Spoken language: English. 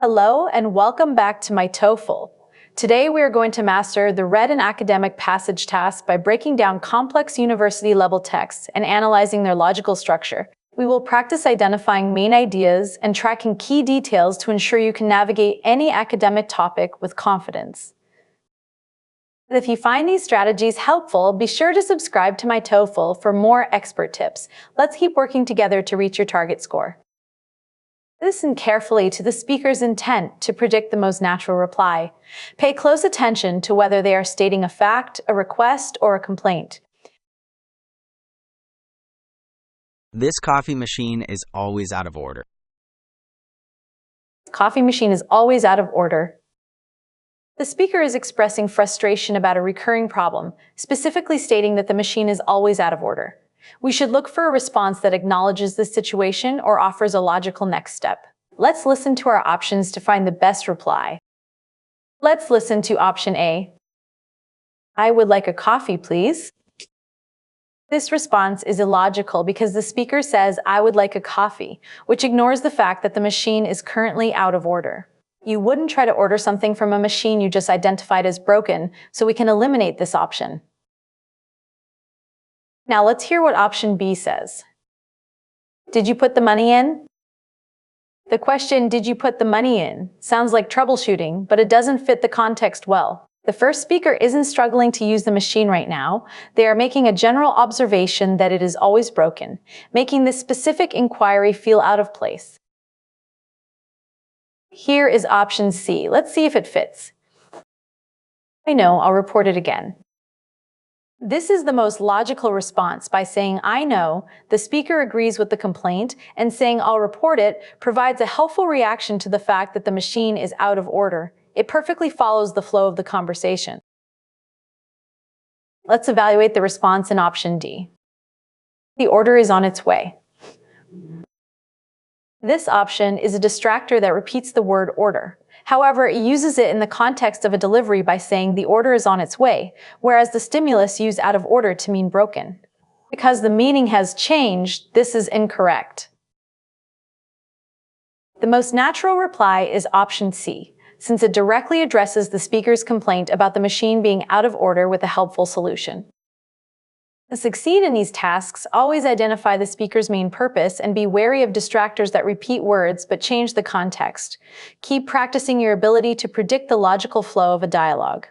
Hello and welcome back to my TOEFL. Today we are going to master the read and academic passage task by breaking down complex university-level texts and analyzing their logical structure. We will practice identifying main ideas and tracking key details to ensure you can navigate any academic topic with confidence. If you find these strategies helpful, be sure to subscribe to my TOEFL for more expert tips. Let's keep working together to reach your target score. Listen carefully to the speaker's intent to predict the most natural reply. Pay close attention to whether they are stating a fact, a request, or a complaint. This coffee machine is always out of order. Coffee machine is always out of order. The speaker is expressing frustration about a recurring problem, specifically stating that the machine is always out of order. We should look for a response that acknowledges this situation or offers a logical next step. Let's listen to our options to find the best reply. Let's listen to option A. I would like a coffee, please. This response is illogical because the speaker says, I would like a coffee, which ignores the fact that the machine is currently out of order. You wouldn't try to order something from a machine you just identified as broken, so we can eliminate this option. Now let's hear what option B says. Did you put the money in? The question, did you put the money in, sounds like troubleshooting, but it doesn't fit the context well. The first speaker isn't struggling to use the machine right now. They are making a general observation that it is always broken, making this specific inquiry feel out of place. Here is option C. Let's see if it fits. I know, I'll report it again. This is the most logical response. By saying, I know, the speaker agrees with the complaint, and saying, I'll report it, provides a helpful reaction to the fact that the machine is out of order. It perfectly follows the flow of the conversation. Let's evaluate the response in option D. The order is on its way. This option is a distractor that repeats the word order. However, it uses it in the context of a delivery by saying the order is on its way, whereas the stimulus used out of order to mean broken. Because the meaning has changed, this is incorrect. The most natural reply is option C, since it directly addresses the speaker's complaint about the machine being out of order with a helpful solution. To succeed in these tasks, always identify the speaker's main purpose and be wary of distractors that repeat words but change the context. Keep practicing your ability to predict the logical flow of a dialogue.